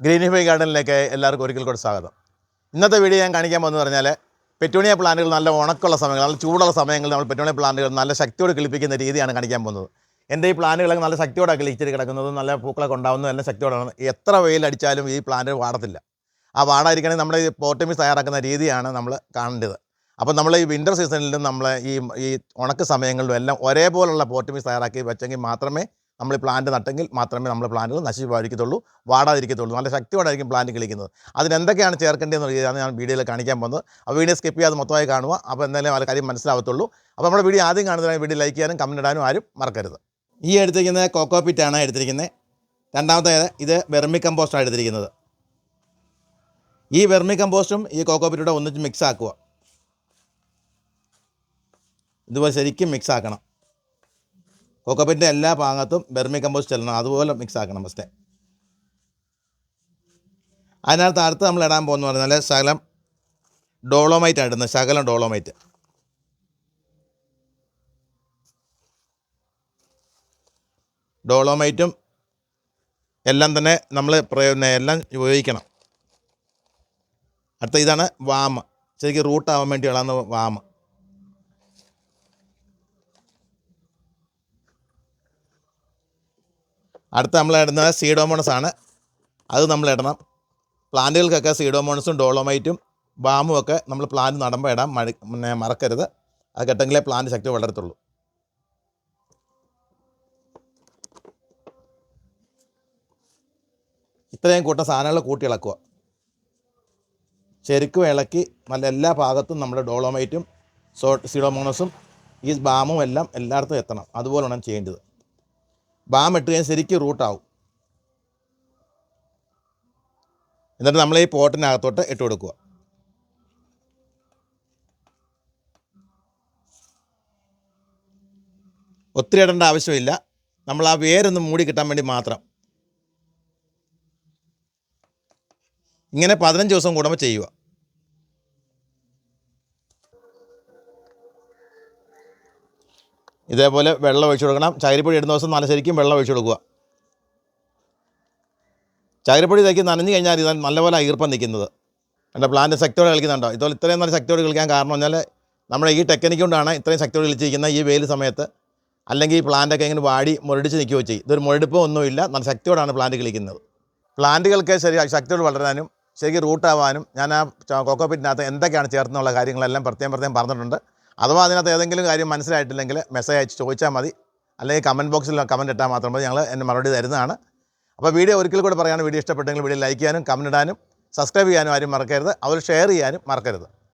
Greenify ഗാർഡനിലേക്ക് എല്ലാവർക്കും ഒരിക്കൽ കൂടി സ്വാഗതം. ഇന്നത്തെ വീഡിയോ ഞാൻ കാണിക്കാൻ പോകുന്നത് പറഞ്ഞാൽ പെറ്റൂണിയ പ്ലാന്റുകൾ നല്ല ഉണക്കുള്ള സമയങ്ങൾ, നല്ല ചൂടുള്ള സമയങ്ങളിൽ നമ്മൾ പെറ്റൂണിയ പ്ലാന്റുകൾ നല്ല ശക്തിയോടെ കിളിപ്പിക്കുന്ന രീതിയാണ് കാണിക്കാൻ പോകുന്നത്. എൻ്റെ ഈ പ്ലാന്റുകളൊക്കെ നല്ല ശക്തിയോടെ കിളിച്ചിട്ട് കിടക്കുന്നതും നല്ല പൂക്കളൊക്കെ ഉണ്ടാകുന്നതും എല്ലാം ശക്തിയോടാണ്. എത്ര വെയിലടിച്ചാലും ഈ പ്ലാന്റ് വാടത്തില്ല. ആ വാടാതിരിക്കണമെങ്കിൽ നമ്മുടെ ഈ പോട്ടമിസ് തയ്യാറാക്കുന്ന രീതിയാണ് നമ്മൾ കാണേണ്ടത്. അപ്പോൾ നമ്മൾ ഈ വിൻ്റർ സീസണിലും നമ്മൾ ഈ ഉണക്ക് സമയങ്ങളിലും എല്ലാം ഒരേപോലുള്ള പോട്ടമിസ് തയ്യാറാക്കി വെച്ചെങ്കിൽ മാത്രമേ നമ്മൾ പ്ലാന്റ് നട്ടെങ്കിൽ മാത്രമേ നമ്മൾ പ്ലാന്റുകൾ നശിച്ച് പോയിരിക്കത്തുള്ളൂ, വാടാതിരിക്കത്തുള്ളൂ. നല്ല ശക്തിയോടായിരിക്കും പ്ലാന്റ് കിളിക്കുന്നത്. അതിനെന്തൊക്കെയാണ് ചേർക്കേണ്ടതെന്ന് രീതിയാണ് ഞാൻ വീഡിയോയിൽ കാണിക്കാൻ പോകുന്നത്. അപ്പോൾ വീഡിയോ സ്കിപ്പ് ചെയ്യാതെ മൊത്തമായി കാണുക. അപ്പോൾ എന്തായാലും ആ കാര്യം മനസ്സിലാവത്തുള്ളൂ. അപ്പോൾ നമ്മുടെ വീഡിയോ ആദ്യം കാണുന്നതിനായി വീഡിയോ ലൈക്ക് ചെയ്യാനും കമൻറ്റ് ഇടാനും ആരും മറക്കരുത്. ഈ എടുത്തിരിക്കുന്നത് കോക്കോപിറ്റാണ് എടുത്തിരിക്കുന്നത്. രണ്ടാമത്തേത് ഇത് വെർമി കമ്പോസ്റ്റാണ് എടുത്തിരിക്കുന്നത്. ഈ വെർമി കമ്പോസ്റ്റും ഈ കോക്കോപിറ്റൂടെ ഒന്നിച്ച് മിക്സ് ആക്കുക. ഇതുപോലെ ശരിക്കും മിക്സ് ആക്കണം. കോക്കോപിറ്റിൻ്റെ എല്ലാ ഭാഗത്തും വെർമി കമ്പോസ്റ്റ് ചെല്ലണം, അതുപോലെ മിക്സ് ആക്കണം ഫസ്റ്റ്. അതിനകത്ത് അടുത്ത് നമ്മൾ ഇടാൻ പോകുന്ന പറഞ്ഞാൽ ശകലം ഡോളോമൈറ്റാണ് ഇടുന്നത്. ശകലം ഡോളോമൈറ്റ്. ഡോളോമൈറ്റും എല്ലാം തന്നെ നമ്മൾ എല്ലാം ഉപയോഗിക്കണം. അടുത്ത ഇതാണ് വാമ്. ശരിക്കും റൂട്ടാവാൻ വേണ്ടി ഇളകുന്ന വാമ്. അടുത്ത നമ്മൾ ഇടുന്നത് സീഡോമോണസ് ആണ്. അത് നമ്മൾ ഇടണം. പ്ലാന്റുകൾക്കൊക്കെ സീഡോമോണസും ഡോളോമൈറ്റും ബാമും ഒക്കെ നമ്മൾ പ്ലാന്റ് നടുമ്പോൾ ഇടാൻ മറക്കരുത്. അത് കേട്ടെങ്കിലേ പ്ലാന്റ് ശക്തി വളരത്തുള്ളൂ. ഇത്രയും കൂട്ടം സാധനങ്ങൾ കൂട്ടി ഇളക്കുക. ശരിക്കും ഇളക്കി നല്ല എല്ലാ ഭാഗത്തും നമ്മുടെ ഡോളോമൈറ്റും സീഡോമോണസും ഈ ബാമും എല്ലാം എല്ലായിടത്തും എത്തണം. അതുപോലെയാണ് ചെയ്യേണ്ടത്. ബാം ഇട്ട് കഴിഞ്ഞാൽ ശരിക്കും റൂട്ടാവും. എന്നിട്ട് നമ്മൾ ഈ പോട്ടിനകത്തോട്ട് ഇട്ട് കൊടുക്കുക. ഒത്തിരി ഇടേണ്ട ആവശ്യമില്ല. നമ്മൾ ആ വേരൊന്ന് മൂടി കിട്ടാൻ വേണ്ടി മാത്രം. ഇങ്ങനെ 15 ദിവസം കൂടുമ്പോൾ ചെയ്യുക. ഇതേപോലെ വെള്ളം ഒഴിച്ചു കൊടുക്കണം. ചകിരിപ്പൊടി ഇടുന്ന ദിവസം നല്ല ശരിക്കും വെള്ളം ഒഴിച്ചു കൊടുക്കുക. ചകിരിപ്പൊടി ഇതൊക്കെ നനഞ്ഞു കഴിഞ്ഞാൽ ഇത് നല്ലപോലെ ഈർപ്പം നിൽക്കുന്നത്. എൻ്റെ പ്ലാന്റ് ശക്തിയോടെ കളിക്കുന്നുണ്ടോ? ഇതുപോലെ ഇത്രയും നല്ല ശക്തിയോടെ കളിക്കാൻ കാരണം പറഞ്ഞാൽ നമ്മുടെ ഈ ടെക്നിക്ക് കൊണ്ടാണ് ഇത്രയും ശക്തിയോടെ കളിച്ചിരിക്കുന്ന ഈ വെയിൽ സമയത്ത്. അല്ലെങ്കിൽ ഈ പ്ലാന്റൊക്കെ ഇങ്ങനെ വാടി മുരടിച്ച് നിൽക്കുകയോ ചെയ്യും. ഇതൊരു മുരടിപ്പോ ഒന്നുമില്ല. നല്ല ശക്തിയോടാണ് പ്ലാന്റ് കളിക്കുന്നത്. പ്ലാന്റുകൾക്ക് ശക്തിയോട് വളരാനും ശരിക്കും റൂട്ടാവാനും ഞാൻ ആ കോക്കോപിറ്റിനകത്ത് എന്തൊക്കെയാണ് ചേർന്നുള്ള കാര്യങ്ങളെല്ലാം പ്രത്യേകം പറഞ്ഞിട്ടുണ്ട്. അഥവാ അതിനകത്ത് ഏതെങ്കിലും കാര്യം മനസ്സിലായിട്ടില്ലെങ്കിൽ മെസ്സേജ് അയച്ച് ചോദിച്ചാൽ മതി. അല്ലെങ്കിൽ കമൻറ്റ് ബോക്സിൽ കമൻറ്റ് ഇട്ടാൽ മാത്രം മതി. ഞങ്ങൾ എൻ്റെ മറുപടി തരുന്നതാണ്. അപ്പോൾ വീഡിയോ ഒരിക്കൽ കൂടെ പറയാണ്, വീഡിയോ ഇഷ്ടപ്പെട്ടെങ്കിൽ വീഡിയോ ലൈക്ക് ചെയ്യാനും കമൻറ്റ് ഇടാനും സബ്സ്ക്രൈബ് ചെയ്യാനും ആരും മറക്കരുത്. അവർ ഷെയർ ചെയ്യാനും മറക്കരുത്.